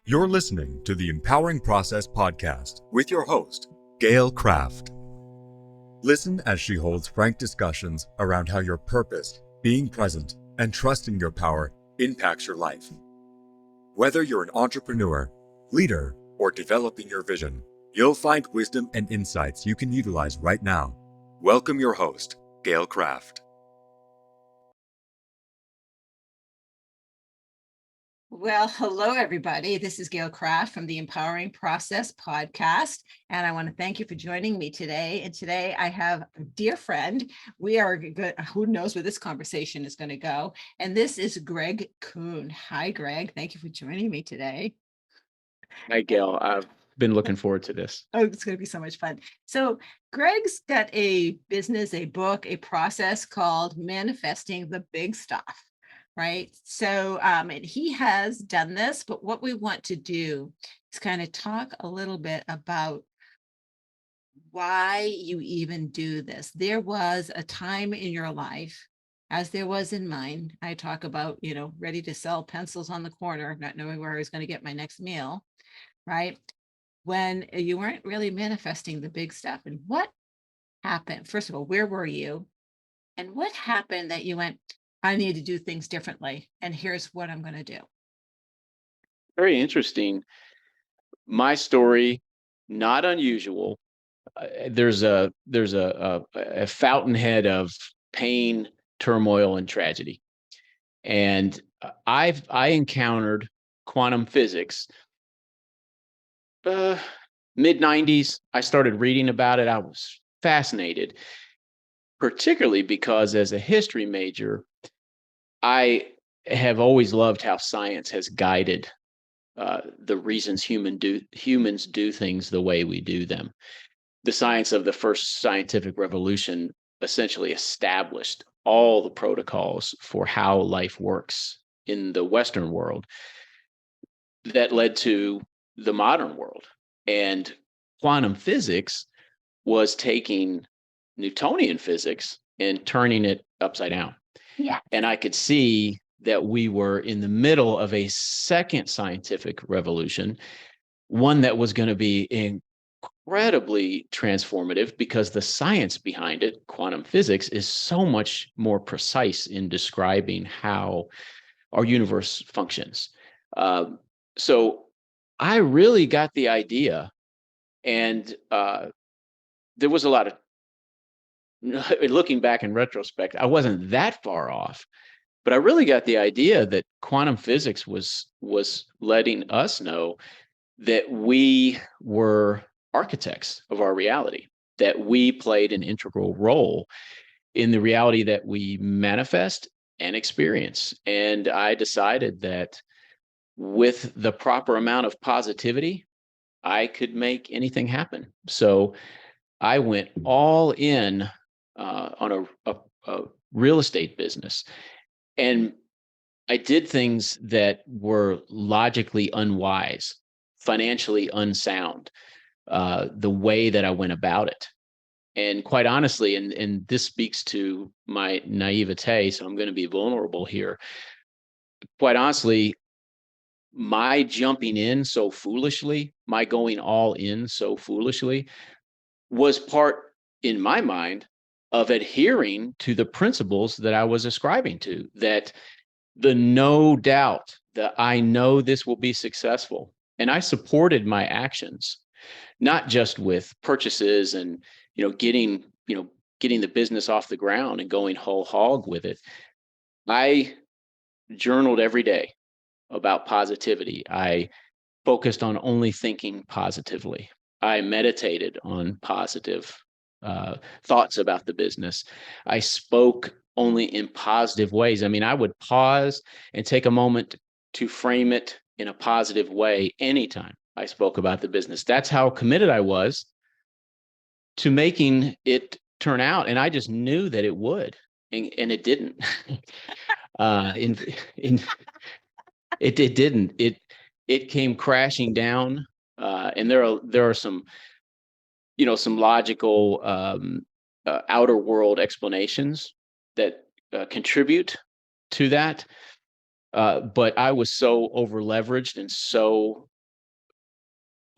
You're listening to the Empowering Process podcast with your host, Gail Kraft. Listen as she holds frank discussions around how your purpose, being present, and trusting your power impacts your life. Whether you're an entrepreneur, leader, or developing your vision, you'll find wisdom and insights you can utilize right now. Welcome your host, Gail Kraft. Well, hello, everybody. This is Gail Kraft from the Empowering Process podcast, and I want to thank you for joining me today. And today I have a dear friend. We are good. Who knows where this conversation is going to go? And this is Greg Kuhn. Hi, Greg. Thank you for joining me today. Hi, Gail. I've been looking forward to this. Oh, it's going to be so much fun. So Greg's got a business, a book, a process called Manifesting the Big Stuff. Right. So, and he has done this, but what we want to do is kind of talk a little bit about why you even do this. There was a time in your life, as there was in mine. I talk about, ready to sell pencils on the corner, not knowing where I was going to get my next meal, right? When you weren't really manifesting the big stuff. And what happened? First of all, where were you? And what happened that you went, I need to do things differently, and here's what I'm going to do? Very interesting. My story, not unusual. There's a fountainhead of pain, turmoil, and tragedy, and I encountered quantum physics. Mid 90s, I started reading about it. I was fascinated, particularly because as a history major, I have always loved how science has guided the reasons humans do things the way we do them. The science of the first scientific revolution essentially established all the protocols for how life works in the Western world that led to the modern world. And quantum physics was taking Newtonian physics and turning it upside down. Yeah. And I could see that we were in the middle of a second scientific revolution, one that was going to be incredibly transformative because the science behind it, quantum physics, is so much more precise in describing how our universe functions. So I really got the idea, and there was a lot of, looking back in retrospect, I wasn't that far off. But I really got the idea that quantum physics was letting us know that we were architects of our reality, that we played an integral role in the reality that we manifest and experience. And I decided that with the proper amount of positivity, I could make anything happen. So I went all in on a real estate business. And I did things that were logically unwise, financially unsound, the way that I went about it. And quite honestly, and this speaks to my naivete, so I'm going to be vulnerable here. Quite honestly, my jumping in so foolishly, my going all in so foolishly, was part, in my mind, of adhering to the principles that I was ascribing to, that the no doubt that I know this will be successful. And I supported my actions, not just with purchases and, getting the business off the ground and going whole hog with it. I journaled every day about positivity. I focused on only thinking positively. I meditated on positive thoughts about the business. I spoke only in positive ways. I mean, I would pause and take a moment to frame it in a positive way anytime I spoke about the business. That's how committed I was to making it turn out. And I just knew that it would, and it didn't. It didn't. It came crashing down. And there are some some logical outer world explanations that contribute to that. But I was so over leveraged and so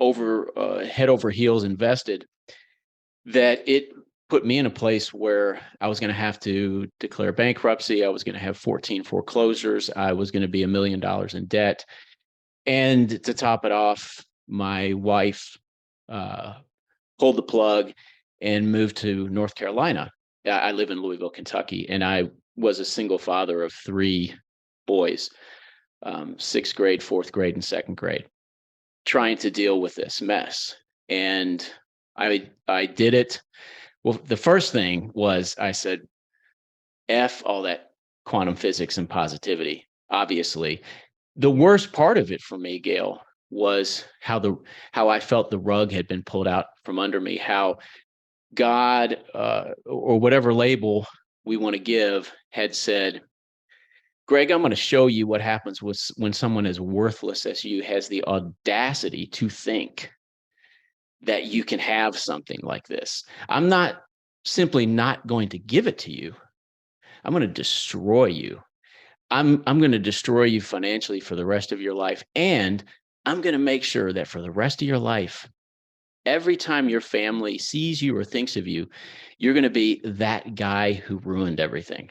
head over heels invested, that it put me in a place where I was going to have to declare bankruptcy. I was going to have 14 foreclosures. I was going to be $1 million in debt. And to top it off, my wife pulled the plug and moved to North Carolina. I live in Louisville, Kentucky, and I was a single father of 3 boys, 6th grade, 4th grade, and 2nd grade, trying to deal with this mess. And I did it. Well, the first thing was I said, F all that quantum physics and positivity, obviously. The worst part of it for me, Gail, was how I felt the rug had been pulled out from under me, how God, or whatever label we want to give, had said, Greg, I'm going to show you what happens when someone as worthless as you has the audacity to think that you can have something like this. I'm not simply not going to give it to you. I'm going to destroy you. I'm going to destroy you financially for the rest of your life. And I'm going to make sure that for the rest of your life, every time your family sees you or thinks of you, you're going to be that guy who ruined everything.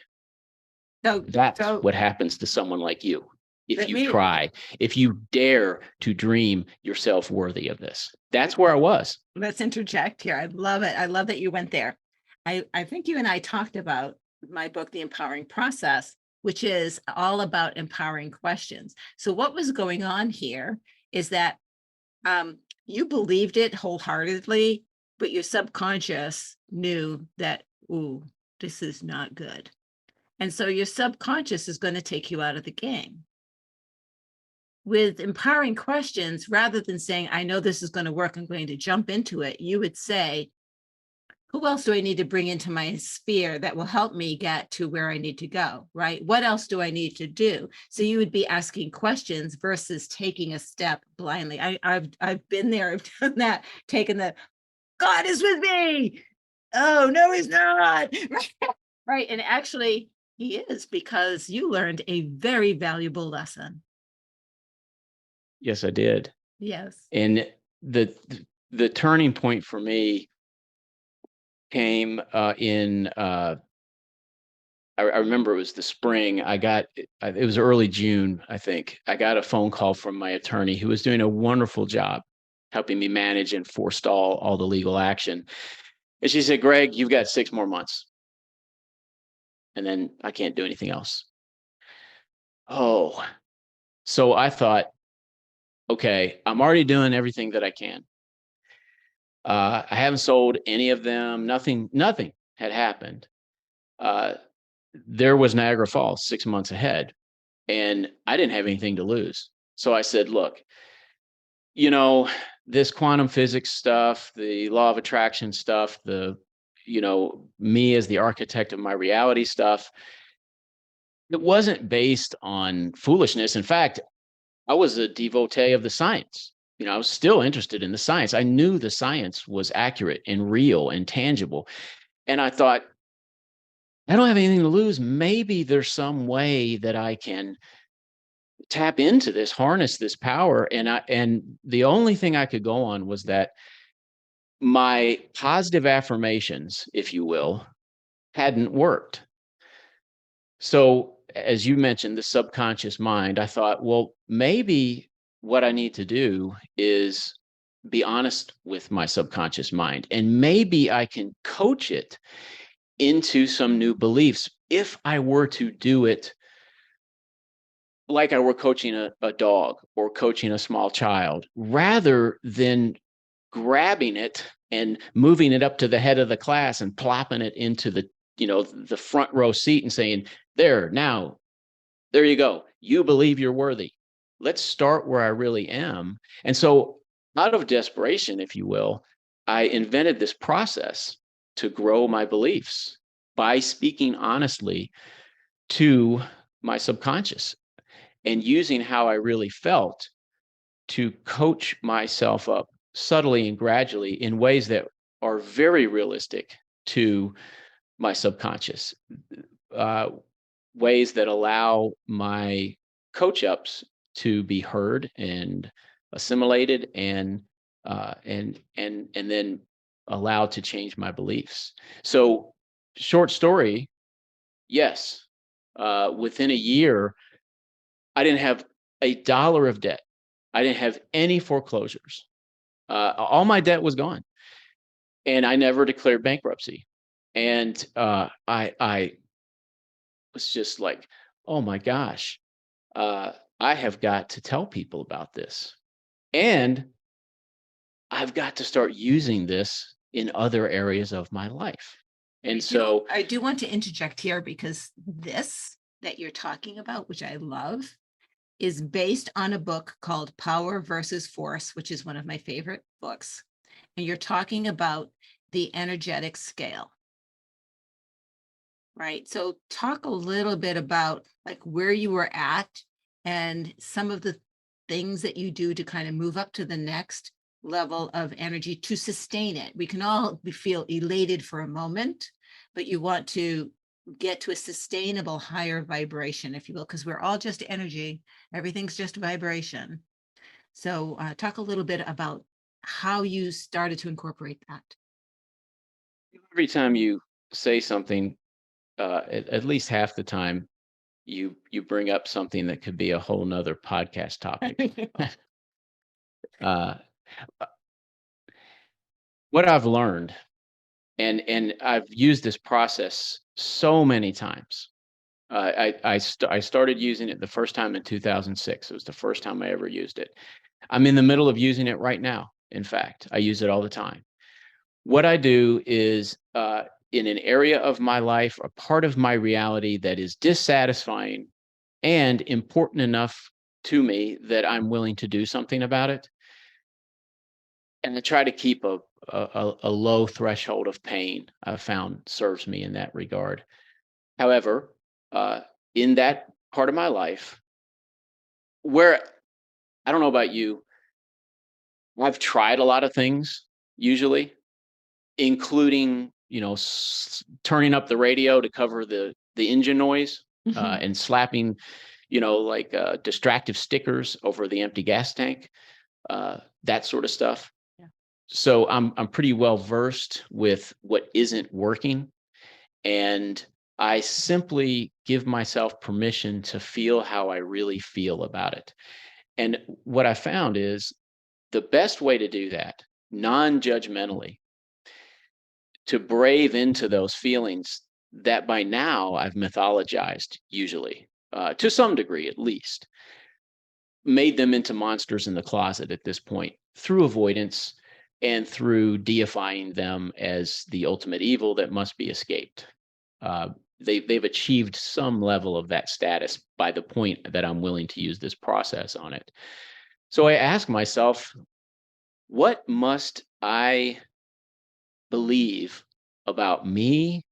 That's what happens to someone like you. If you try, if you dare to dream yourself worthy of this. That's where I was. Let's interject here. I love it. I love that you went there. I think you and I talked about my book, The Empowering Process, which is all about empowering questions. So what was going on here is that you believed it wholeheartedly, but your subconscious knew that, ooh, this is not good. And so your subconscious is going to take you out of the game. With empowering questions, rather than saying, I know this is going to work, I'm going to jump into it, you would say, who else do I need to bring into my sphere that will help me get to where I need to go, right? What else do I need to do? So you would be asking questions versus taking a step blindly. I've been there, I've done that, taken the, God is with me. Oh, no, he's not. Right. And actually, he is, because you learned a very valuable lesson. Yes, I did. Yes. And the turning point for me came in I remember it was the spring. It was early June, I think. I got a phone call from my attorney, who was doing a wonderful job helping me manage and forestall all the legal action. And she said, Greg, you've got 6 more months. And then I can't do anything else. Oh, so I thought, okay, I'm already doing everything that I can. I haven't sold any of them. Nothing had happened. There was Niagara Falls 6 months ahead, and I didn't have anything to lose. So I said, look, this quantum physics stuff, the law of attraction stuff, me as the architect of my reality stuff, it wasn't based on foolishness. In fact, I was a devotee of the science. I was still interested in the science. I knew the science was accurate and real and tangible. And I thought, I don't have anything to lose. Maybe there's some way that I can tap into this, harness this power. And the only thing I could go on was that my positive affirmations, if you will, hadn't worked. So, as you mentioned, the subconscious mind, I thought, well, maybe what I need to do is be honest with my subconscious mind, and maybe I can coach it into some new beliefs if I were to do it like I were coaching a dog or coaching a small child, rather than grabbing it and moving it up to the head of the class and plopping it into the front row seat and saying, there you go. You believe you're worthy. Let's start where I really am. And so, out of desperation, if you will, I invented this process to grow my beliefs by speaking honestly to my subconscious and using how I really felt to coach myself up subtly and gradually in ways that are very realistic to my subconscious, ways that allow my coach ups to be heard and assimilated and and then allowed to change my beliefs. So, short story, yes, within a year, I didn't have a dollar of debt. I didn't have any foreclosures. All my debt was gone, and I never declared bankruptcy. And I was just like, oh my gosh, I have got to tell people about this, and I've got to start using this in other areas of my life. And so, I do want to interject here because this that you're talking about, which I love, is based on a book called Power versus Force, which is one of my favorite books. And you're talking about the energetic scale, right? So talk a little bit about like where you were at and some of the things that you do to kind of move up to the next level of energy to sustain it. We can all feel elated for a moment, but you want to get to a sustainable higher vibration, if you will, because we're all just energy. Everything's just vibration. So talk a little bit about how you started to incorporate that. every time you say something, at least half the time, you bring up something that could be a whole nother podcast topic. uh, what I've learned, and I've used this process so many times. I started using it the first time in 2006. It was the first time I ever used it. I'm in the middle of using it right now. In fact, I use it all the time. What I do is, in an area of my life, a part of my reality that is dissatisfying and important enough to me that I'm willing to do something about it. And I try to keep a low threshold of pain. I've found serves me in that regard. However, in that part of my life, where I don't know about you, I've tried a lot of things, usually, including turning up the radio to cover the engine noise, and slapping, like distractive stickers over the empty gas tank, that sort of stuff. Yeah. So I'm pretty well versed with what isn't working, and I simply give myself permission to feel how I really feel about it. And what I found is the best way to do that, non-judgmentally, to brave into those feelings that by now I've mythologized, usually, to some degree at least, made them into monsters in the closet at this point through avoidance and through deifying them as the ultimate evil that must be escaped. They've achieved some level of that status by the point that I'm willing to use this process on it. So I ask myself, what must I believe about me,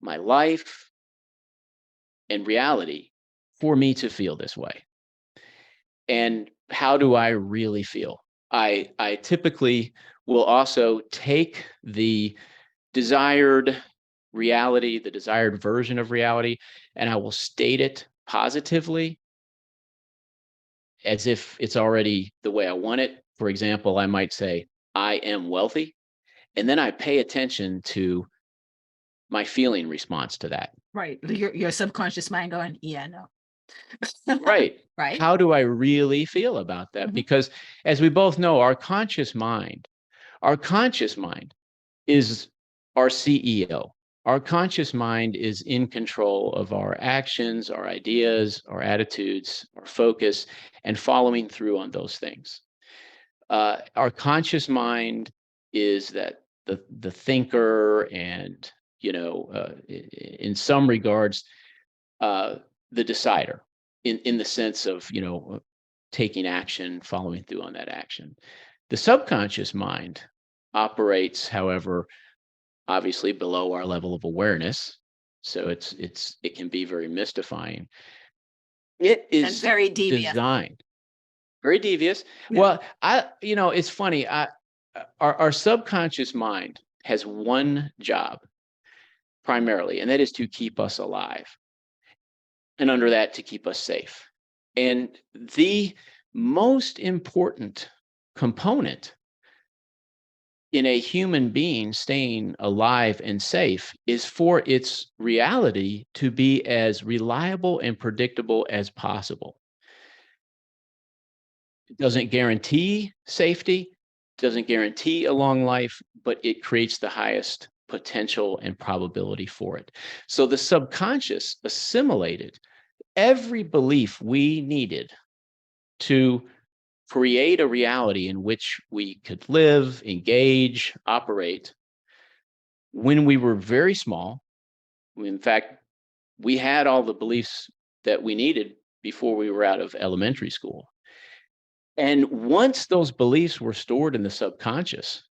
my life, and reality for me to feel this way? And how do I really feel? I typically will also take the desired reality, the desired version of reality, and I will state it positively as if it's already the way I want it. For example, I might say, I am wealthy. And then I pay attention to my feeling response to that. Right. Your subconscious mind going, yeah, no. Right. Right. How do I really feel about that? Mhm. Because as we both know, our conscious mind is our CEO. Our conscious mind is in control of our actions, our ideas, our attitudes, our focus, and following through on those things. Our conscious mind is that the thinker, and in some regards, the decider, in the sense of taking action, following through on that action. The subconscious mind operates, however, obviously below our level of awareness, so it can be very mystifying. It And is very devious. designed very devious. Yeah. Well, it's funny. Our subconscious mind has one job primarily, and that is to keep us alive, and under that, to keep us safe. And the most important component in a human being staying alive and safe is for its reality to be as reliable and predictable as possible. It doesn't guarantee safety, doesn't guarantee a long life, but it creates the highest potential and probability for it. So the subconscious assimilated every belief we needed to create a reality in which we could live, engage, operate when we were very small. In fact, we had all the beliefs that we needed before we were out of elementary school. And once those beliefs were stored in the subconscious,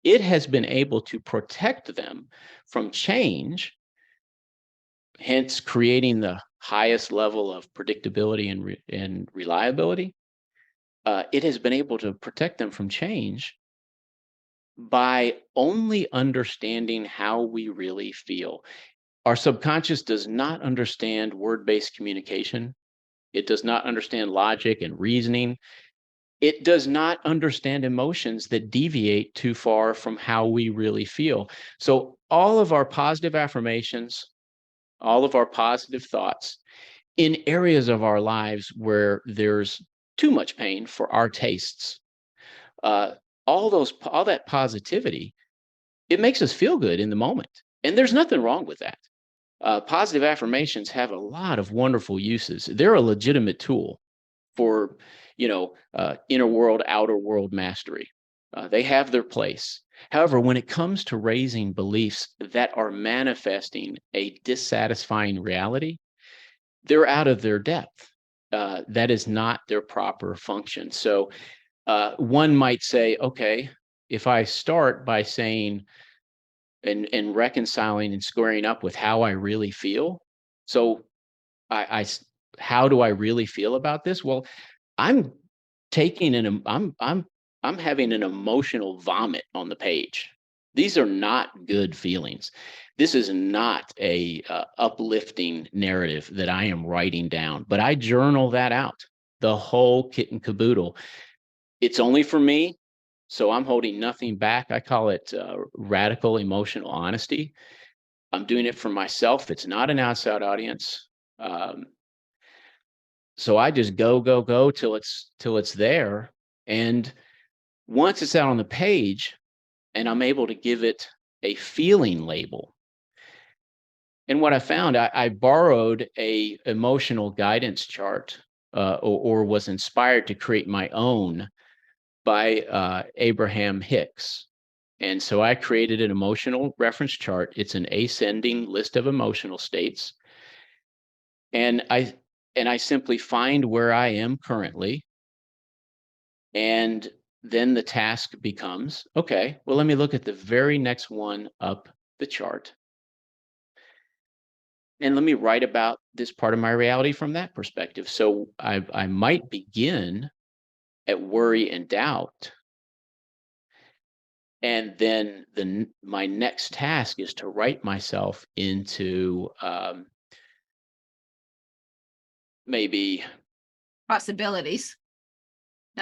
it has been able to protect them from change, hence creating the highest level of predictability and reliability. It has been able to protect them from change by only understanding how we really feel. Our subconscious does not understand word-based communication. It does not understand logic and reasoning. It does not understand emotions that deviate too far from how we really feel. So all of our positive affirmations, all of our positive thoughts in areas of our lives where there's too much pain for our tastes, uh, all that positivity, it makes us feel good in the moment. And there's nothing wrong with that. Positive affirmations have a lot of wonderful uses. They're a legitimate tool for, inner world, outer world mastery. They have their place. However, when it comes to raising beliefs that are manifesting a dissatisfying reality, they're out of their depth. That is not their proper function. So one might say, okay, if I start by saying and reconciling and squaring up with how I really feel, so how do I really feel about this? Well, I'm taking I'm having an emotional vomit on the page. These are not good feelings. This is not a uplifting narrative that I am writing down, but I journal that out, the whole kit and caboodle. It's only for me, so I'm holding nothing back. I call it radical emotional honesty. I'm doing it for myself. It's not an outside audience. Um, so I just go till it's there. And once it's out on the page and I'm able to give it a feeling label. And what I found, I borrowed a emotional guidance chart or was inspired to create my own by Abraham Hicks. And so I created an emotional reference chart. It's an ascending list of emotional states. And I simply find where I am currently. And then the task becomes, okay, well, let me look at the very next one up the chart. And let me write about this part of my reality from that perspective. So I might begin at worry and doubt. And then my next task is to write myself into maybe Possibilities.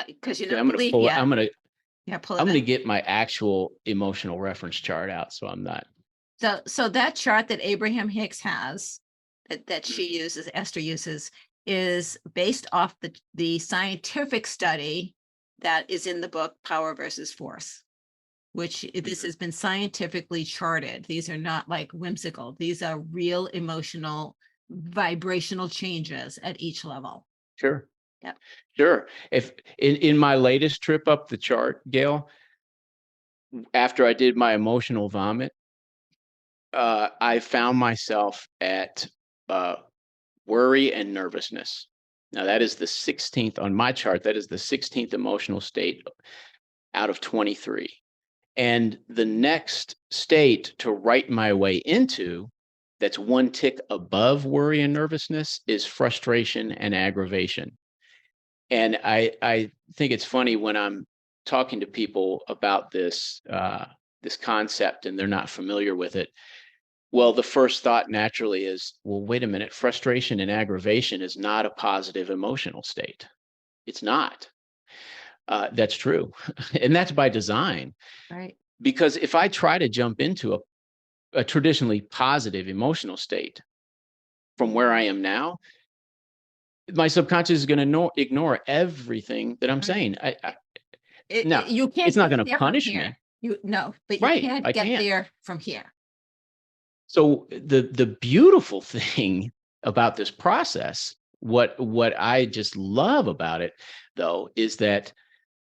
Because you're okay, not I'm going to believe pull yet. I'm going to Yeah, pull I'm it going to up. get my actual emotional reference chart out, so I'm not. So that chart that Abraham Hicks has, that she uses, Esther uses, is based off the scientific study that is in the book Power versus Force, which this has been scientifically charted. These are not like whimsical. These are real emotional, vibrational changes at each level. Sure. Yep. Sure. If in my latest trip up the chart, Gail, after I did my emotional vomit, I found myself at worry and nervousness. Now that is the 16th on my chart. That is the 16th emotional state out of 23. And the next state to write my way into, that's one tick above worry and nervousness, is frustration and aggravation. And I think it's funny when I'm talking to people about this this concept and they're not familiar with it. Well, the first thought naturally is, well, wait a minute, frustration and aggravation is not a positive emotional state. It's not. That's true. And that's by design. Right. Because if I try to jump into a traditionally positive emotional state from where I am now, my subconscious is going to ignore everything that I'm saying. Now, You can't it's not get going to there from punish here. me. No, but you Right. can't I get can't. there from here. So the beautiful thing about this process, what I just love about it, though, is that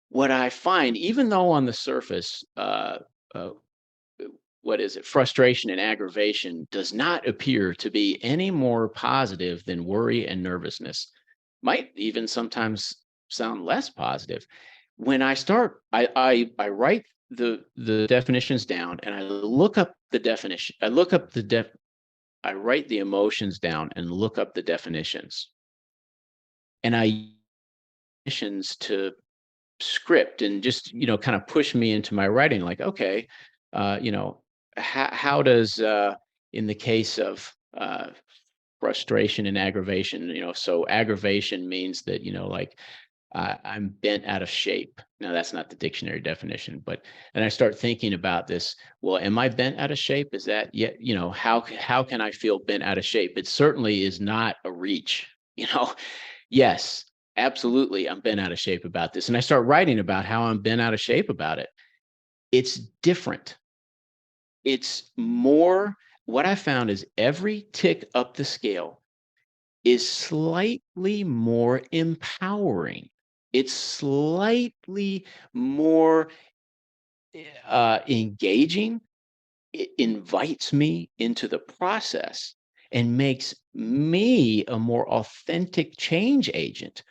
what I find, even though on the surface, uh, what is it, frustration and aggravation does not appear to be any more positive than worry and nervousness, might even sometimes sound less positive. When I start, I write the definitions down, and I look up the definition. I write the emotions down and look up the definitions, and I definitions to script and just kind of push me into my writing. Like, okay, uh, you know, how does in the case of frustration and aggravation, so aggravation means that like I'm bent out of shape. Now, that's not the dictionary definition, but then I start thinking about this. Well, am I bent out of shape? Is that yet? How can I feel bent out of shape? It certainly is not a reach. Yes, absolutely, I'm bent out of shape about this, and I start writing about how I'm bent out of shape about it. It's different. It's more. What I found is every tick up the scale is slightly more empowering. It's slightly more engaging. It invites me into the process and makes me a more authentic change agent.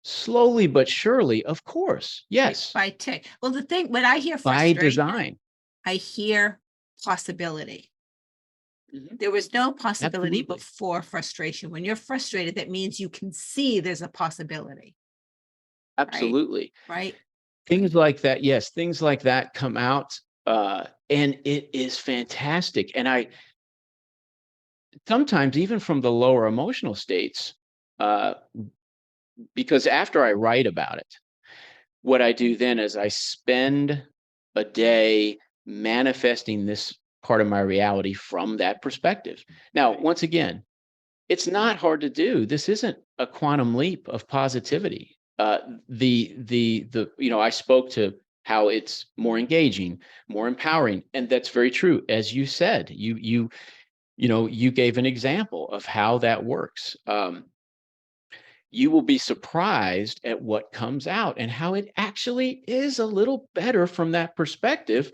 Slowly but surely, of course. Yes, By tick. Well, the thing, when I hear by frustration, design. I hear possibility. Mhm. There was no possibility Absolutely. before frustration. When you're frustrated, that means you can see there's a possibility, right? Absolutely. Right? Things like that, yes, things like that come out, and it is fantastic. And I sometimes, even from the lower emotional states, uh, because after I write about it, what I do then is I spend a day manifesting this part of my reality from that perspective. Now, once again, it's not hard to do. This isn't a quantum leap of positivity. I spoke to how it's more engaging, more empowering, and that's very true. As you said, you gave an example of how that works. You will be surprised at what comes out and how it actually is a little better from that perspective.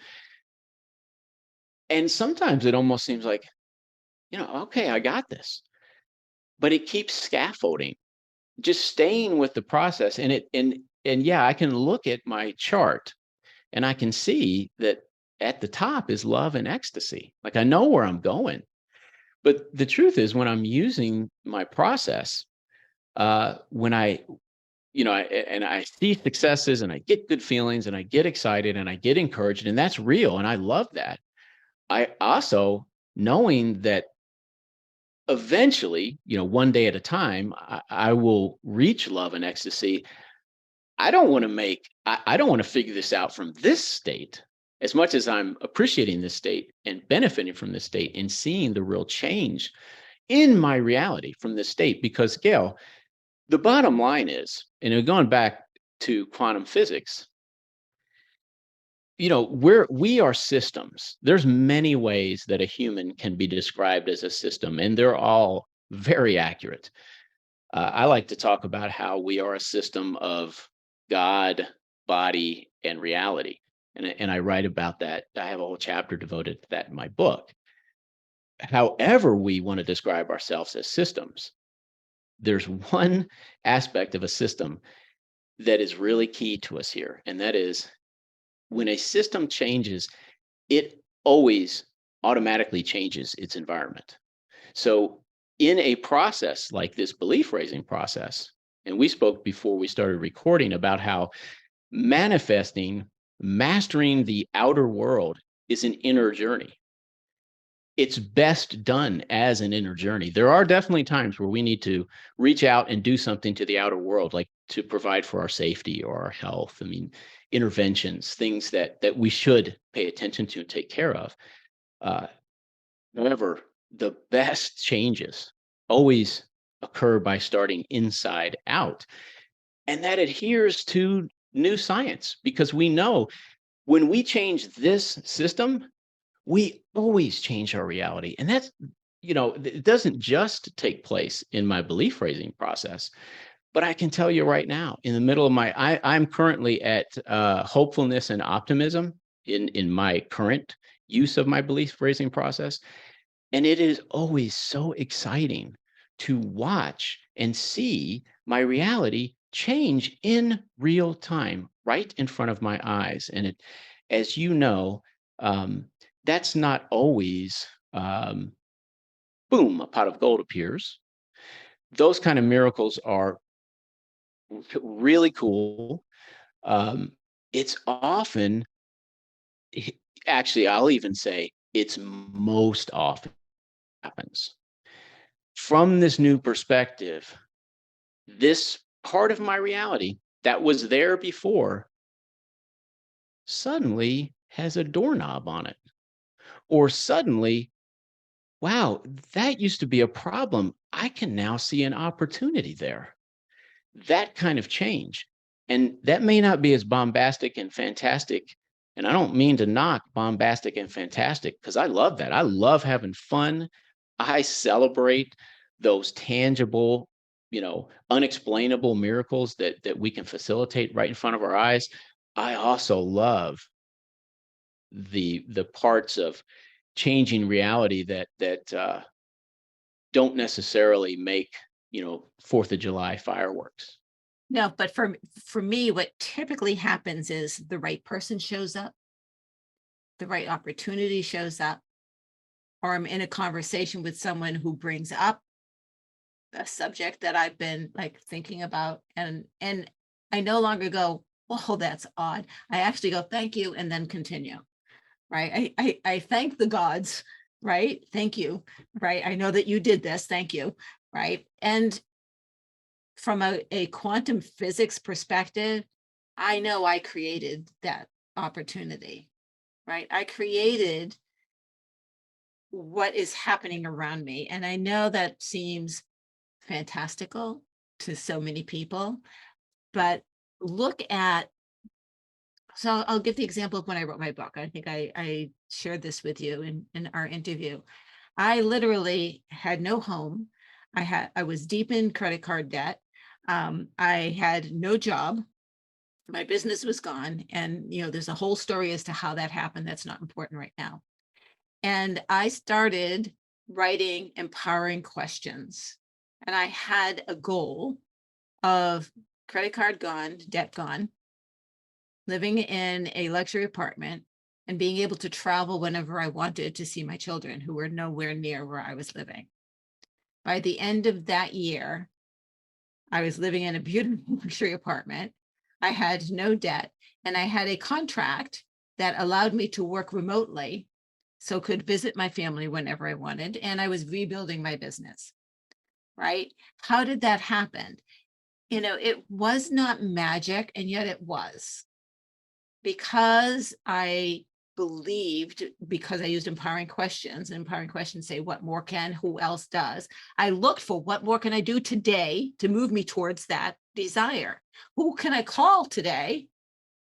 And sometimes it almost seems like, okay, I got this, but it keeps scaffolding, just staying with the process. And yeah, I can look at my chart and I can see that at the top is love and ecstasy. Like, I know where I'm going. But the truth is, when I'm using my process, when I see successes and I get good feelings and I get excited and I get encouraged, and that's real. And I love that. I also, knowing that eventually, one day at a time, I will reach love and ecstasy. I don't want to figure this out from this state as much as I'm appreciating this state and benefiting from this state and seeing the real change in my reality from this state. Because, Gail, the bottom line is, going back to quantum physics, we are systems. There's many ways that a human can be described as a system, and they're all very accurate. I like to talk about how we are a system of God, body, and reality. And I write about that. I have a whole chapter devoted to that in my book. However, we want to describe ourselves as systems, there's one aspect of a system that is really key to us here. And that is, when a system changes, it always automatically changes its environment. So, in a process like this belief raising process, and we spoke before we started recording about how manifesting, mastering the outer world is an inner journey. It's best done as an inner journey. There are definitely times where we need to reach out and do something to the outer world, like to provide for our safety or our health. I mean, interventions, things that we should pay attention to and take care of. However, the best changes always occur by starting inside out. And that adheres to new science, because we know when we change this system, we always change our reality. And that's, it doesn't just take place in my belief raising process, but I can tell you right now, in the middle of I'm currently at hopefulness and optimism in my current use of my belief raising process. And it is always so exciting to watch and see my reality change in real time, right in front of my eyes. And it, as you know, that's not always boom, a pot of gold appears. Those kind of miracles are really cool. It's often, actually, I'll even say it's most often happens from this new perspective. This part of my reality that was there before suddenly has a doorknob on it. Or suddenly, wow, that used to be a problem. I can now see an opportunity there. That kind of change. And that may not be as bombastic and fantastic. And I don't mean to knock bombastic and fantastic, because I love that. I love having fun. I celebrate those tangible, unexplainable miracles that we can facilitate right in front of our eyes. I also love the parts of changing reality that don't necessarily make 4th of July fireworks. No, but for me, what typically happens is the right person shows up, the right opportunity shows up, or I'm in a conversation with someone who brings up a subject that I've been like thinking about, and I no longer go, "Oh, that's odd." I actually go, "Thank you," and then continue. Right? I thank the gods. Right? Thank you. Right? I know that you did this. Thank you. Right? And from a quantum physics perspective, I know I created that opportunity. Right? I created what is happening around me, and I know that seems fantastical to so many people, but look at, so I'll give the example of when I wrote my book. I think I shared this with you in our interview. I literally had no home. I was deep in credit card debt. I had no job. My business was gone. And there's a whole story as to how that happened. That's not important right now. And I started writing empowering questions. And I had a goal of credit card gone, debt gone, living in a luxury apartment, and being able to travel whenever I wanted to see my children who were nowhere near where I was living. By the end of that year, I was living in a beautiful luxury apartment. I had no debt, and I had a contract that allowed me to work remotely, so could visit my family whenever I wanted, and I was rebuilding my business. Right? How did that happen? It was not magic, and yet it was. Because I believed, because I used empowering questions, and empowering questions say, what more can, who else does? I looked for what more can I do today to move me towards that desire? Who can I call today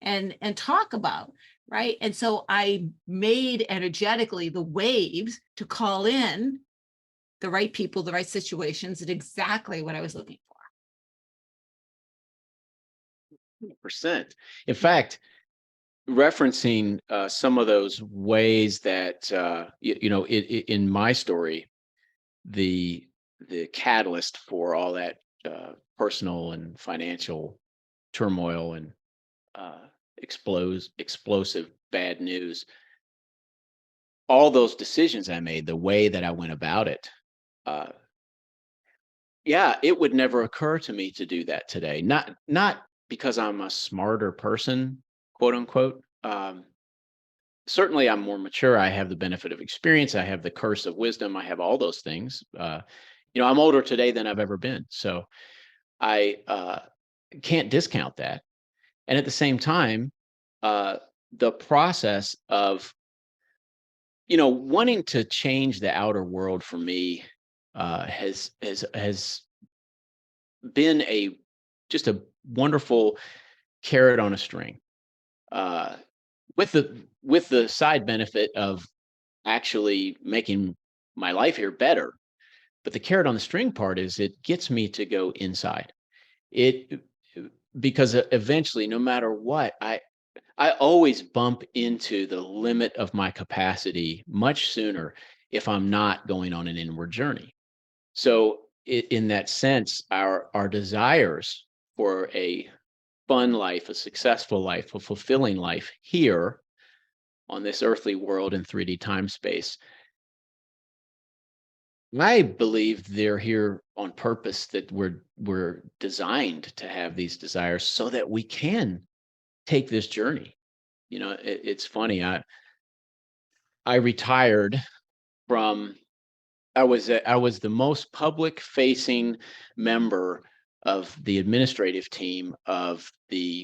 and talk about? Right. And so I made energetically the waves to call in the right people, the right situations, and exactly what I was looking for. 100%. In fact, referencing some of those ways that in my story, the catalyst for all that personal and financial turmoil and explosive bad news, all those decisions I made, the way that I went about it, yeah, it would never occur to me to do that today. Not because I'm a smarter person, quote unquote. Certainly I'm more mature. I have the benefit of experience. I have the curse of wisdom. I have all those things. I'm older today than I've ever been. So I can't discount that. And at the same time, the process of, wanting to change the outer world for me has been just a wonderful carrot on a string, uh, with the side benefit of actually making my life here better. But the carrot on the string part is it gets me to go inside. It because eventually, no matter what, I always bump into the limit of my capacity much sooner if I'm not going on an inward journey. So in that sense, our desires for a fun life, a successful life, a fulfilling life here on this earthly world in 3D time space, I believe they're here on purpose, that we're designed to have these desires so that we can take this journey. It's funny. I retired from I was the most public facing member of the administrative team of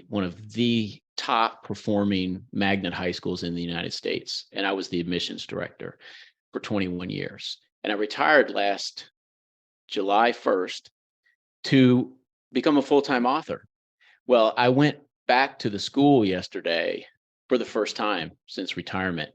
one of the top performing magnet high schools in the United States. And I was the admissions director for 21 years. And I retired last July 1st to become a full-time author. Well, I went back to the school yesterday for the first time since retirement.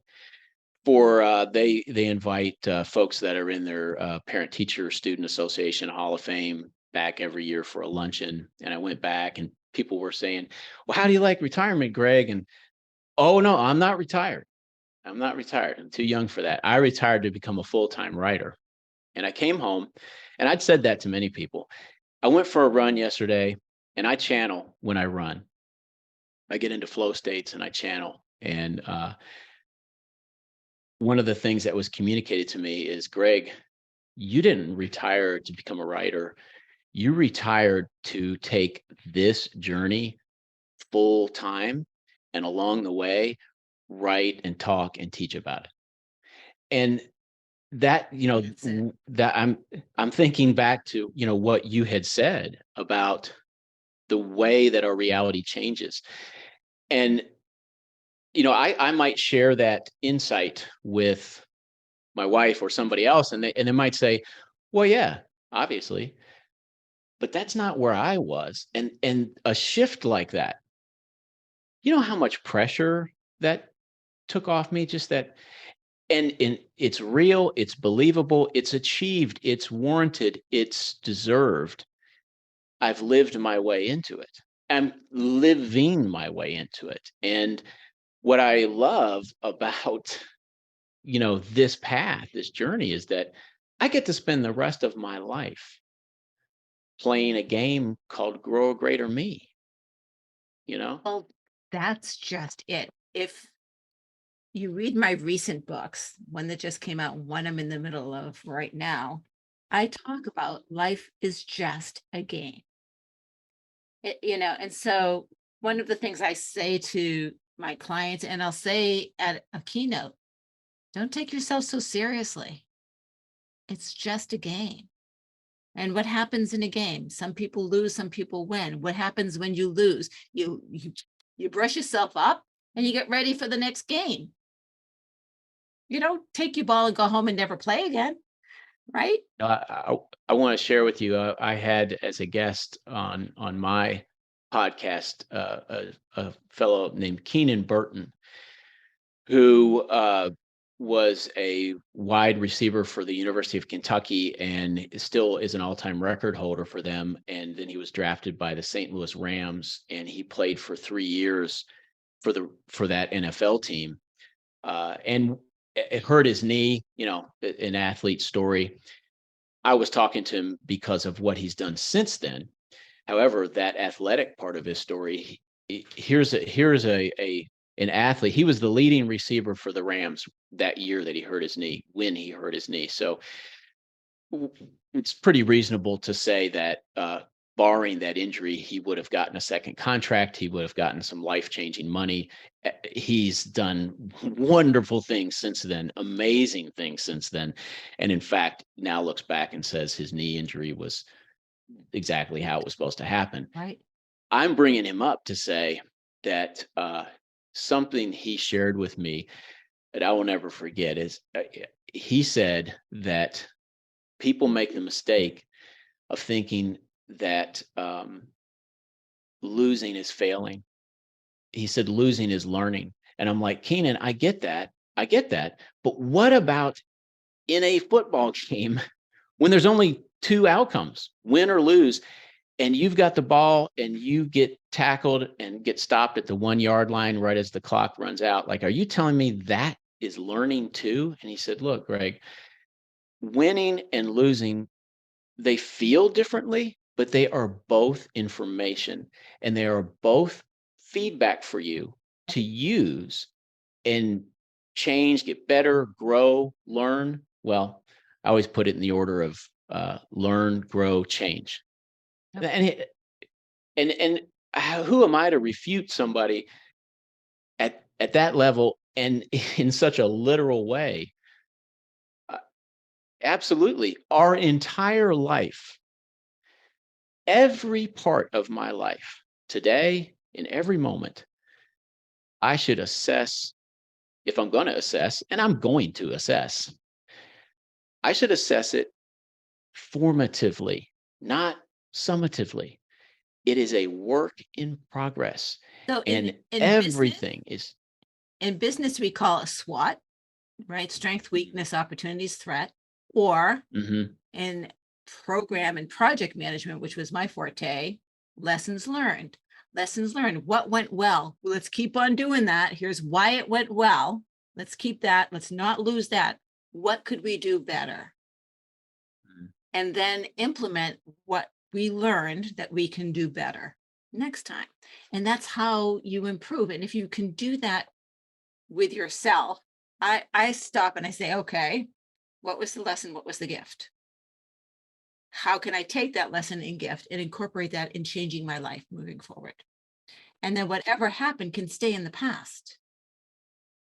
They invite folks that are in their Parent Teacher Student Association Hall of Fame back every year for a luncheon. And I went back, and people were saying, "Well, how do you like retirement, Greg?" And, "Oh, no, I'm not retired. I'm not retired. I'm too young for that. I retired to become a full-time writer." And I came home, and I'd said that to many people. I went for a run yesterday, and I channel when I run. I get into flow states and I channel. And one of the things that was communicated to me is, "Greg, you didn't retire to become a writer. You retired to take this journey full time, and along the way, write and talk and teach about it." And that, That's it. that I'm thinking back to, what you had said about the way that our reality changes. And, I might share that insight with my wife or somebody else, and they might say, "Well, yeah, obviously, but that's not where I was." And a shift like that, how much pressure that took off me, just that. And it's real, it's believable, it's achieved, it's warranted, it's deserved. I've lived my way into it. I'm living my way into it. And what I love about, this path, this journey, is that I get to spend the rest of my life playing a game called Grow a Greater Me, you know? Well, that's just it. If you read my recent books, one that just came out, one I'm in the middle of right now, I talk about life is just a game. And so one of the things I say to my clients, and I'll say at a keynote, don't take yourself so seriously. It's just a game. And what happens in a game? Some people lose, some people win. What happens when you lose? You brush yourself up and you get ready for the next game. You don't take your ball and go home and never play again, right? I want to share with you. I had as a guest on my podcast a fellow named Keenan Burton, who was a wide receiver for the University of Kentucky and still is an all-time record holder for them. And then he was drafted by the St. Louis Rams, and he played for 3 years for that NFL team. And it hurt his knee, an athlete story. I was talking to him because of what he's done since then. However, that athletic part of his story, here's an athlete. He was the leading receiver for the Rams that year that he hurt his knee, when he hurt his knee. So it's pretty reasonable to say that barring that injury, he would have gotten a second contract. He would have gotten some life-changing money. He's done wonderful things since then, amazing things since then. And in fact, now looks back and says his knee injury was exactly how it was supposed to happen. Right. I'm bringing him up to say that something he shared with me that I will never forget is he said that people make the mistake of thinking that losing is failing. He said losing is learning. And I'm like, Keenan, I get that. I get that. But what about in a football game when there's only two outcomes, win or lose, and you've got the ball and you get tackled and get stopped at the 1 yard line right as the clock runs out? Like, are you telling me that is learning too? And he said, look, Greg, winning and losing, they feel differently, but they are both information and they are both feedback for you to use and change, get better, grow, learn. Well, I always put it in the order of learn, grow, change. Yep. And who am I to refute somebody at that level and in such a literal way? Absolutely. Our entire life, every part of my life, today, in every moment, I should assess, if I'm going to assess, and I'm going to assess, I should assess it formatively, not summatively. It is a work in progress. So And in everything is. business, we call a SWOT, right? Strength, weakness, opportunities, threat. Or Mhm. in program and project management, which was my forte, lessons learned. Lessons learned. What went well? Well, let's keep on doing that. Here's why it went well. Let's keep that. Let's not lose that. What could we do better? Mhm. And then implement what we learned that we can do better next time. And that's how you improve. And if you can do that with yourself, I stop and I say, okay, what was the lesson? What was the gift? How can I take that lesson and gift and incorporate that in changing my life moving forward? And then whatever happened can stay in the past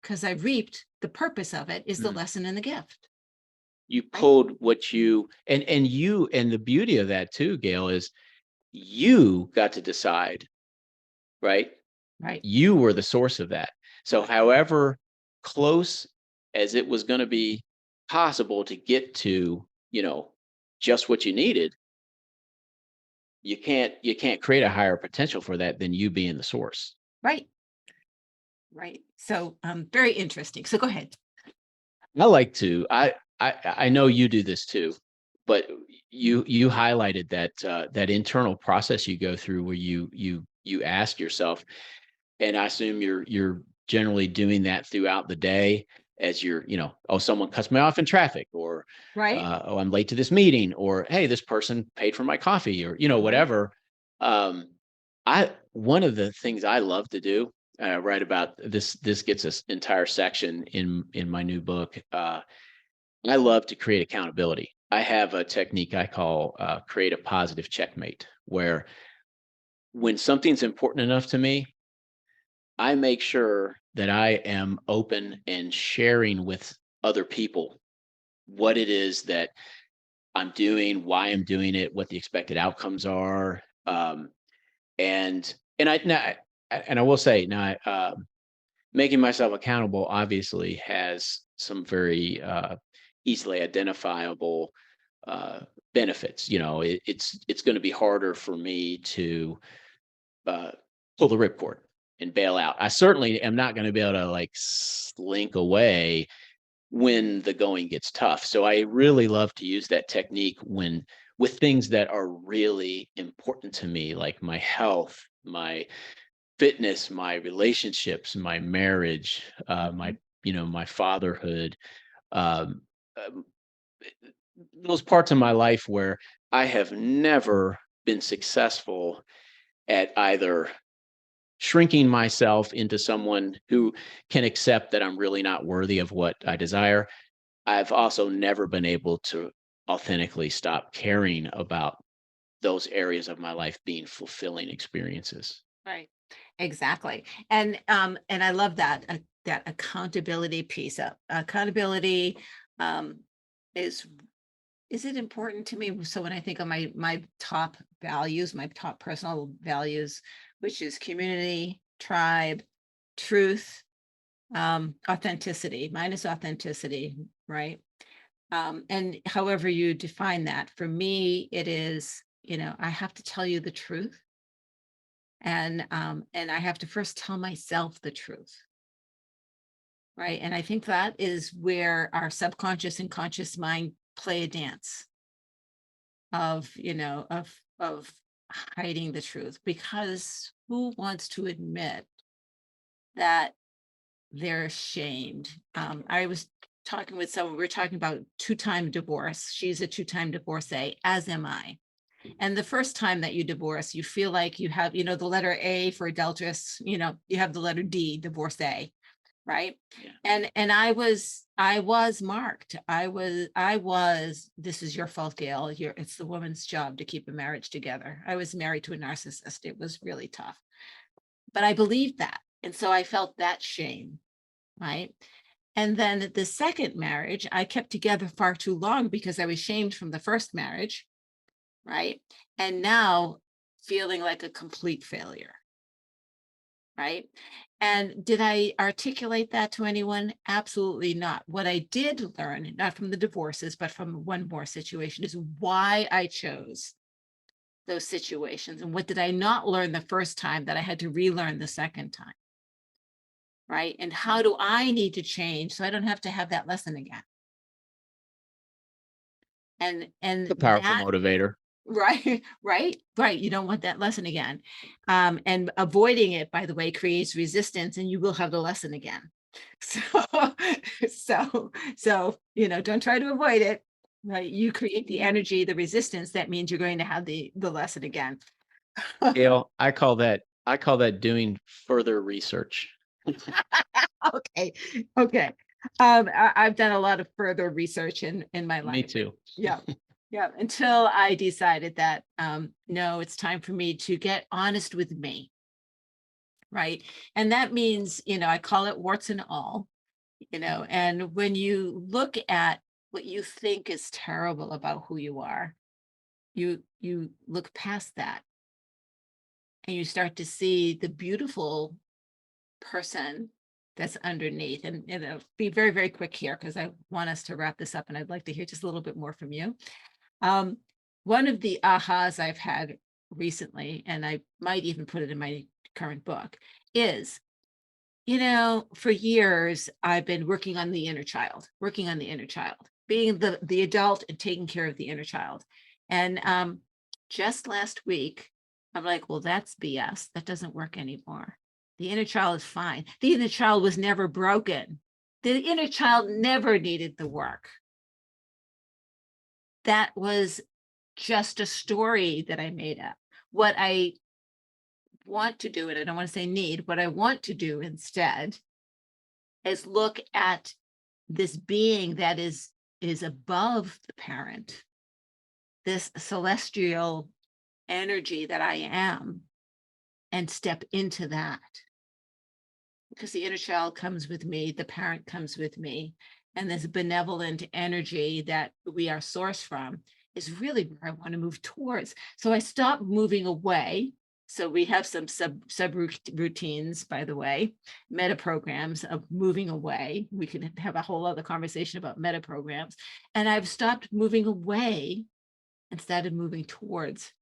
because I reaped the purpose of it is the Mm. lesson and the gift. You Right? pulled what you and you and the beauty of that too, Gail, is you got to decide, right? Right. You were the source of that. So however close as it was going to be possible to get to, just what you needed, you can't create a higher potential for that than you being the source. Right. Right. So very interesting. So go ahead. I like to. I know you do this too, but you highlighted that internal process you go through where you ask yourself, and I assume you're generally doing that throughout the day as you're, oh, someone cuts me off in traffic, or Right. oh, I'm late to this meeting, or hey, this person paid for my coffee, or Right. whatever. Um, I One of the things I love to do, write about this. This gets this entire section in my new book. I love to create accountability. I have a technique I call create a positive checkmate, where when something's important enough to me, I make sure that I am open and sharing with other people what it is that I'm doing, why I'm doing it, what the expected outcomes are, and I will say now, making myself accountable obviously has some very easily identifiable uh, benefits. It's going to be harder for me to uh, pull the ripcord and bail out. I certainly am not going to be able to like slink away when the going gets tough. So I really love to use that technique when with things that are really important to me, like my health, my fitness, my relationships, my marriage, my my fatherhood, um, um, those parts of my life where I have never been successful at either shrinking myself into someone who can accept that I'm really not worthy of what I desire. I've also never been able to authentically stop caring about those areas of my life being fulfilling experiences. Right. Exactly. And I love that accountability piece. Accountability um is Is it important to me? So when I think of my top values, my top personal values, which is community, tribe, truth, authenticity. Mine is authenticity, right? And however you define that, for me, it is, I have to tell you the truth. And I have to first tell myself the truth. Right. And I think that is where our subconscious and conscious mind play a dance of, of hiding the truth, because who wants to admit that they're ashamed? I was talking with someone, we were talking about two-time divorce. She's a two-time divorcee, as am I. And the first time that you divorce, you feel like you have, the letter A for adulteress, you have the letter D, divorcee, right? Yeah. And I was marked. I was, this is your fault, Gail. It's the woman's job to keep a marriage together. I was married to a narcissist. It was really tough. But I believed that. And so I felt that shame, right? And then the second marriage, I kept together far too long because I was shamed from the first marriage, right? And now feeling like a complete failure, right? And did I articulate that to anyone? Absolutely not. What I did learn, not from the divorces, but from one more situation, is why I chose those situations. And what did I not learn the first time that I had to relearn the second time? Right. And how do I need to change so I don't have to have that lesson again? And It's a powerful that motivator. right, right. You don't want that lesson again. And avoiding it, by the way, creates resistance, and you will have the lesson again. So, don't try to avoid it. Right. You create the energy, the resistance. That means you're going to have the lesson again. Gail, I call that doing further research. Okay. Okay. I've done a lot of further research in my Me life. too. Yeah. Yeah. Until I decided that no, it's time for me to get honest with me. Right. And that means, I call it warts and all, and when you look at what you think is terrible about who you are, you look past that and you start to see the beautiful person that's underneath. And be very, very quick here because I want us to wrap this up and I'd like to hear just a little bit more from you. Um, One of the ahas I've had recently, and I might even put it in my current book, is, for years I've been working on the inner child, being the adult and taking care of the inner child. And just last week, I'm like, well, that's BS. That doesn't work anymore. The inner child is fine. The inner child was never broken. The inner child never needed the work. That was just a story that I made up. What I want to do, and I don't want to say need, what I want to do instead is look at this being that is above the parent, this celestial energy that I am, and step into that. Because the inner child comes with me, the parent comes with me, and this benevolent energy that we are sourced from is really where I want to move towards. So I stopped moving away. So we have some sub routines, by the way, meta programs of moving away. We can have a whole other conversation about meta programs. And I've stopped moving away and started moving towards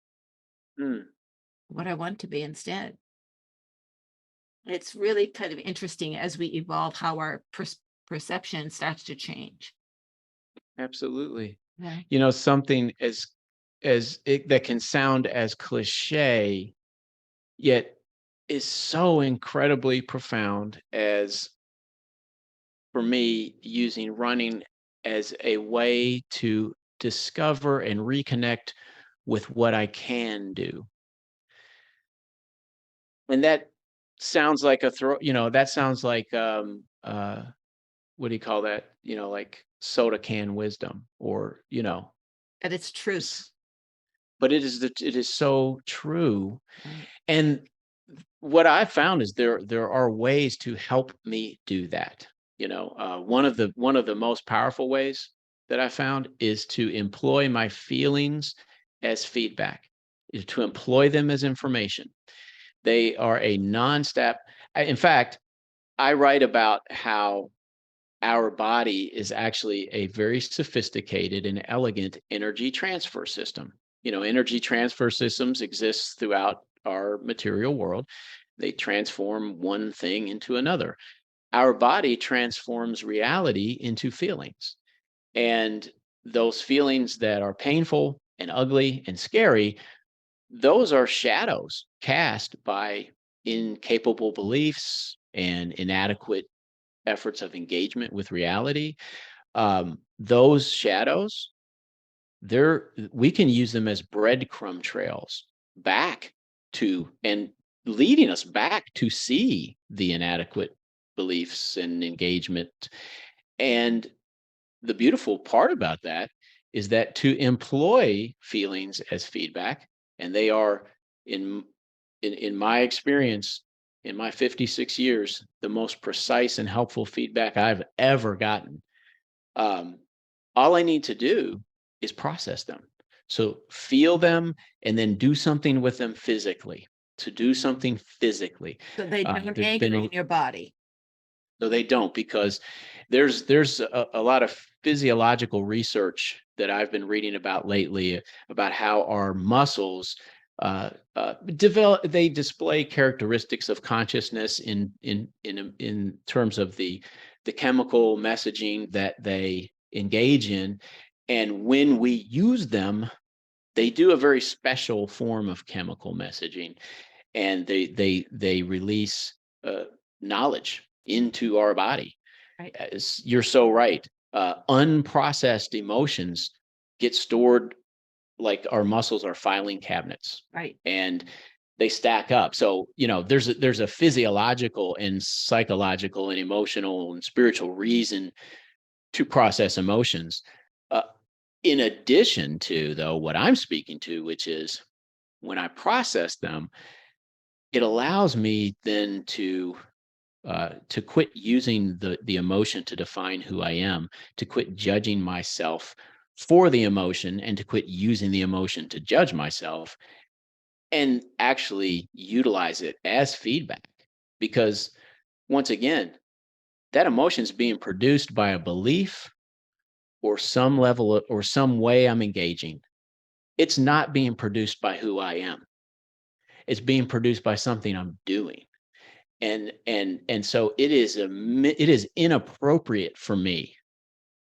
Mm, what I want to be instead. It's really kind of interesting as we evolve how our perception starts to change. absolutely. Yeah. Something that can sound as cliche, yet is so incredibly profound as, for me, using running as a way to discover and reconnect with what I can do. And that sounds like that sounds like, what do you call that? Like soda can wisdom, or, But it's truth. s- but it is so true. Right. And what I found is there are ways to help me do that. One of the most powerful ways that I found is to employ my feelings as feedback, is to employ them as information. They are a nonstop. In fact, I write about how our body is actually a very sophisticated and elegant energy transfer system. Energy transfer systems exist throughout our material world. They transform one thing into another. Our body transforms reality into feelings. And those feelings that are painful and ugly and scary, those are shadows cast by incapable beliefs and inadequate efforts of engagement with reality. Those shadows, we can use them as breadcrumb trails back to and leading us back to see the inadequate beliefs and engagement. And the beautiful part about that is that to employ feelings as feedback, and they are in in my experience, in my 56 years, the most precise and helpful feedback I've ever gotten. um, all I need to do is process them. So feel them and then do something with them physically. To do something physically. So they don't There's anchor been in your body. No, they don't, because there's a lot of physiological research that I've been reading about lately about how our muscles they display characteristics of consciousness in terms of the chemical messaging that they engage in. And when we use them, they do a very special form of chemical messaging, and they release knowledge into our body. Right. As you're so right, unprocessed emotions get stored like our muscles are filing cabinets, Right. and they stack up. So there's a physiological and psychological and emotional and spiritual reason to process emotions. Uh, in addition to, though, what I'm speaking to, which is when I process them, it allows me then to quit using the emotion to define who I am, to quit judging myself for the emotion, and to quit using the emotion to judge myself, and actually utilize it as feedback. Because once again, that emotion is being produced by a belief or some level or some way I'm engaging. It's not being produced by who I am. It's being produced by something I'm doing. And so it is inappropriate for me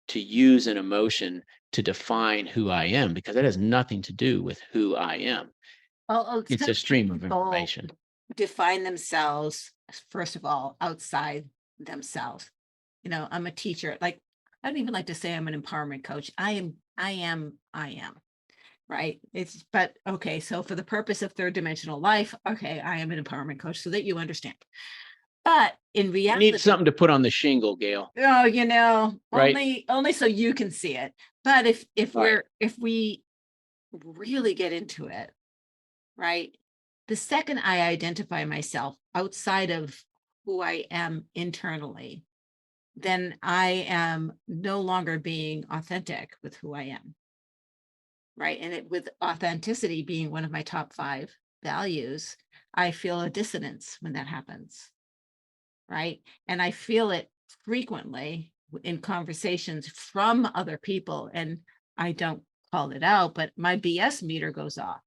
to use an emotion to define who I am, because that has nothing to do with who I am. It's So a stream many of people information. define themselves, first of all, outside themselves. I'm a teacher. Like, I don't even like to say I'm an empowerment coach. I am. Right. But okay. So for the purpose of third dimensional life, okay, I am an empowerment coach so that you understand. But in You need reality, something to put on the shingle, Gail, right? only so you can see it. But Right. if we really get into it, right? The second I identify myself outside of who I am internally, then I am no longer being authentic with who I am. Right. And with authenticity being one of my top 5 values, I feel a dissonance when that happens. Right. And I feel it frequently in conversations from other people. And I don't call it out, but my BS meter goes off.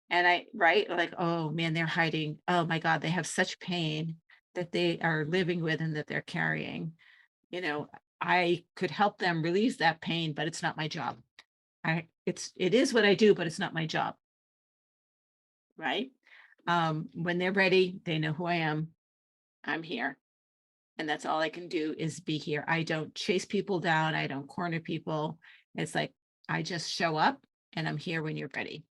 And right, like, oh man, they're hiding. Oh my God, they have such pain that they are living with and that they're carrying. You know, I could help them release that pain, but it's not my job. It is what I do, but it's not my job. Right. When they're ready, they know who I am. I'm here. And that's all I can do is be here. I don't chase people down. I don't corner people. It's like I just show up and I'm here when you're ready.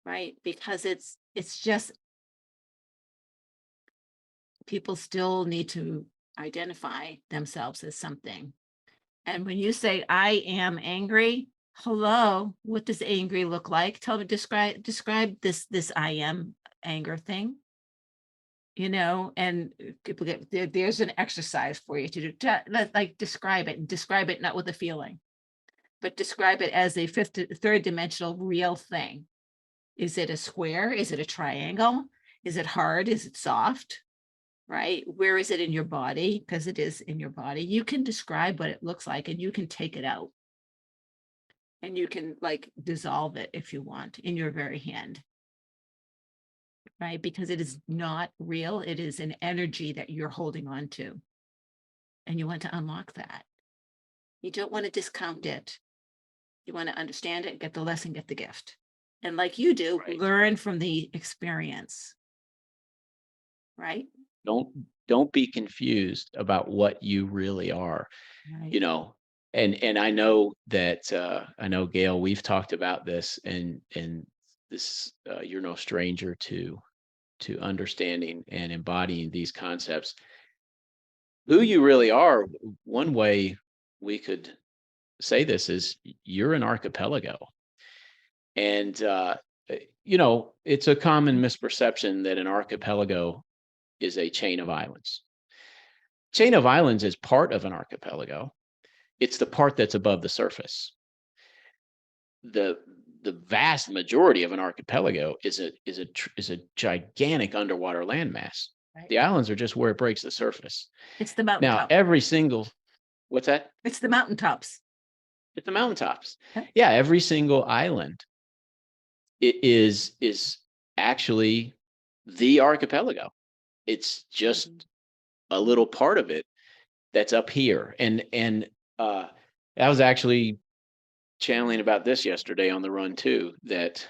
Right. Because it's just people still need to identify themselves as something. And when you say I am angry, hello, what does angry look like? Describe this I am anger thing. and there's an exercise for you to do, like describe it, and describe it not with a feeling, but describe it as a third dimensional real thing. Is it a square? Is it a triangle? Is it hard? Is it soft? Right? Where is it in your body? Because it is in your body. You can describe what it looks like, and you can take it out. And you can like dissolve it if you want in your very hand. Right? Because it is not real. It is an energy that you're holding on to. And you want to unlock that. You don't want to discount it. You want to understand it, get the lesson, get the gift. And like you do, Right. learn from the experience. Right? Don't be confused about what you really are. Right. And I know that I know, Gail, we've talked about this, and this you're no stranger to understanding and embodying these concepts. Who you really are, one way we could say this is you're an archipelago. And it's a common misperception that an archipelago is a chain of islands. Chain of islands is part of an archipelago. It's the part that's above the surface. The vast majority of an archipelago is a gigantic underwater landmass. Right. The islands are just where it breaks the surface. It's the Now, mountaintop. every single, what's that? It's the mountaintops. It's the mountaintops. Okay. Yeah, every single island is actually the archipelago. It's just a little part of it that's up here. And I was actually channeling about this yesterday on the run too, that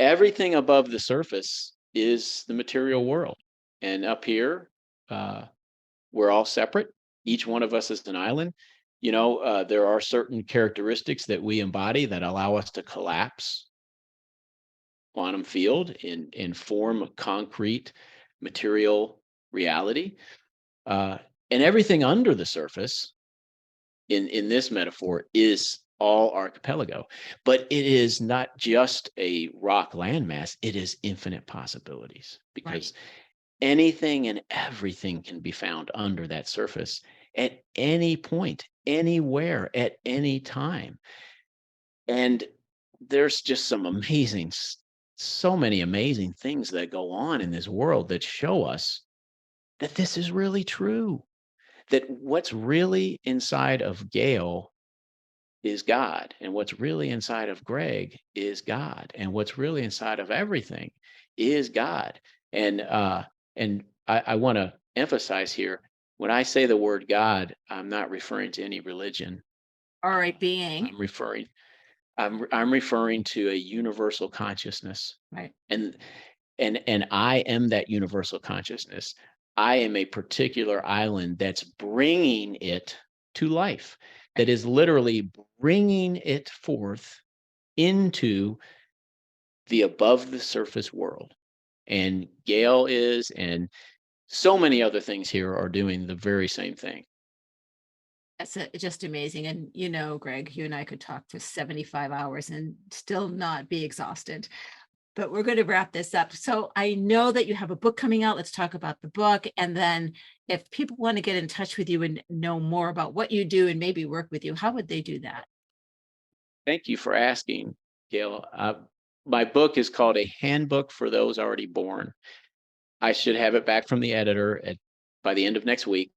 everything above the surface is the material world. And up here, we're all separate. Each one of us is an island. There are certain characteristics that we embody that allow us to collapse quantum field and form a concrete material reality. And everything under the surface in this metaphor is all archipelago. But it is not just a rock landmass, it is infinite possibilities, because anything and everything can be found under that surface at any point, anywhere, at any time. And there's just so many amazing things that go on in this world that show us that this is really true, that what's really inside of Gail is God, and what's really inside of Greg is God, and what's really inside of everything is God. And I want to emphasize here, when I say the word God, I'm not referring to any religion. All right, being. I'm referring to a universal consciousness. Right. And I am that universal consciousness. I am a particular island that's bringing it to life, that is literally bringing it forth into the above the surface world. And Gail is, and so many other things here are doing the very same thing. That's just amazing. And Greg, you and I could talk for 75 hours and still not be exhausted. But we're going to wrap this up. So I know that you have a book coming out. Let's talk about the book. And then if people want to get in touch with you and know more about what you do and maybe work with you, how would they do that? Thank you for asking, Gail. My book is called A Handbook for Those Already Born. I should have it back from the editor by the end of next week.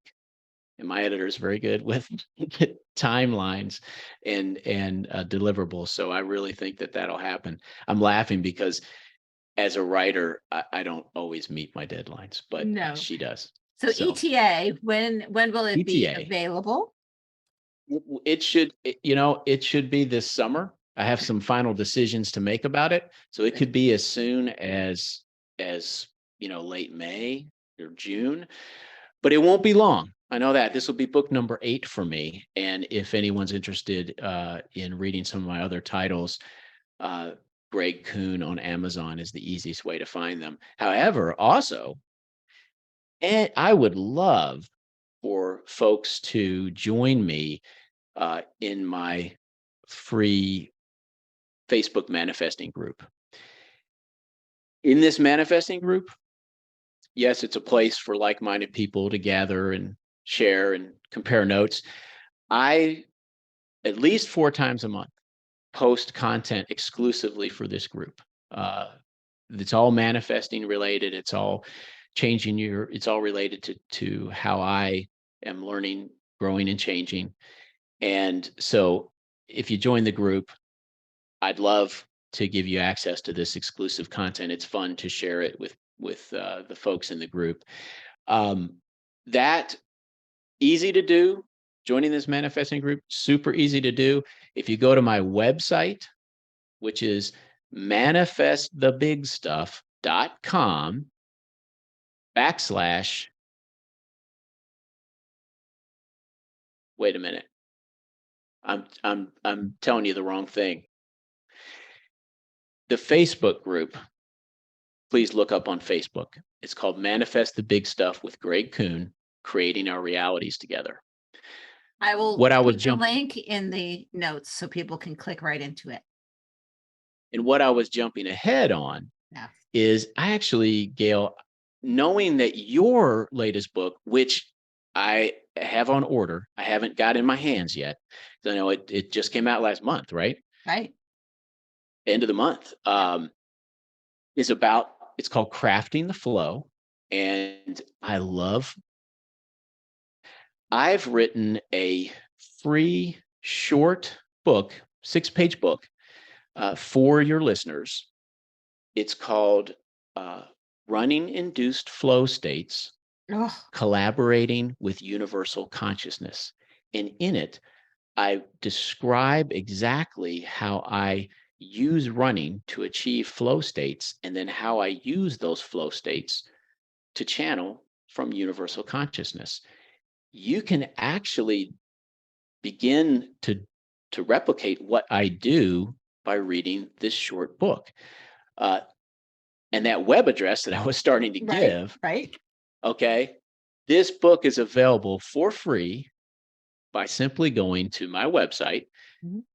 And my editor is very good with timelines and deliverables. So I really think that that'll happen. I'm laughing because as a writer, I don't always meet my deadlines, but she does. So ETA, when will it be available? It should be this summer. I have some final decisions to make about it. So it could be as soon as late May or June, but it won't be long. I know that this will be book number 8 for me. And if anyone's interested in reading some of my other titles, Greg Kuhn on Amazon is the easiest way to find them. However, also, and I would love for folks to join me in my free Facebook manifesting group. In this manifesting group, yes, it's a place for like-minded people to gather and share and compare notes. I, at least 4 times a month, post content exclusively for this group. It's all manifesting related. It's all it's all related to how I am learning, growing, and changing. And so if you join the group, I'd love to give you access to this exclusive content. It's fun to share it with the folks in the group. That easy to do. Joining this manifesting group, super easy to do. If you go to my website, which is manifestthebigstuff.com / wait a minute. I'm telling you the wrong thing. The Facebook group, please look up on Facebook. It's called Manifest the Big Stuff with Greg Kuhn, Creating Our Realities Together. I will What I was put the jumping link in the notes so people can click right into it. and what I was jumping ahead on Yeah. is I actually, Gail, knowing that your latest book, which I have on order, I haven't got in my hands yet. I know it just came out last month, right? Right. End of the month. It's called Crafting the Flow. And I've written a free short book, 6-page book for your listeners. It's called Running Induced Flow States, Collaborating with Universal Consciousness. And in it, I describe exactly how I use running to achieve flow states, and then how I use those flow states to channel from universal consciousness. You can actually begin to replicate what I do by reading this short book. And that web address that I was starting to give, right. okay, this book is available for free by simply going to my website,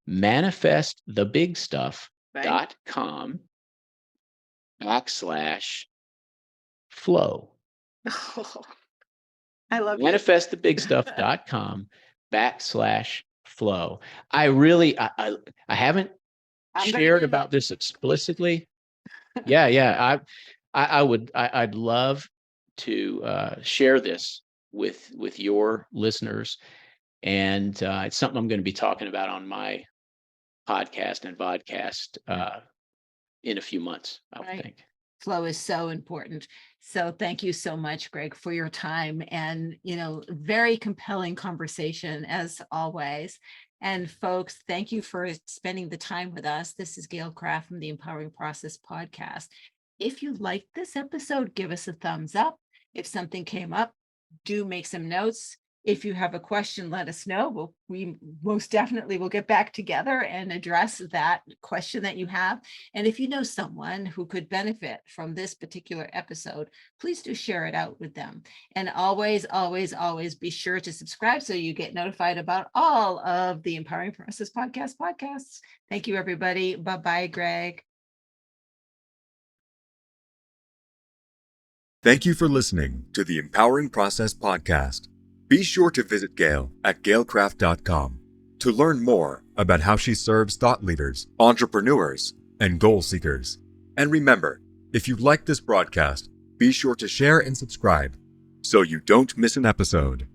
manifestthebigstuff.com / flow. I love manifestthebigstuff.com / flow. I really, I haven't shared about this explicitly. Yeah. I'd love to share this with your listeners. And it's something I'm going to be talking about on my podcast and vodcast in a few months, I would think. Flow is so important. So thank you so much, Greg, for your time and, very compelling conversation as always. And folks, thank you for spending the time with us. This is Gail Kraft from the Empowering Process podcast. If you liked this episode, give us a thumbs up. If something came up, do make some notes. If you have a question, let us know. We most definitely will get back together and address that question that you have. And if you know someone who could benefit from this particular episode, please do share it out with them. And always, always, always be sure to subscribe so you get notified about all of the Empowering Process podcasts. Thank you, everybody. Bye-bye, Greg. Thank you for listening to the Empowering Process podcast. Be sure to visit Gail at gailcraft.com to learn more about how she serves thought leaders, entrepreneurs, and goal seekers. And remember, if you like this broadcast, be sure to share and subscribe so you don't miss an episode.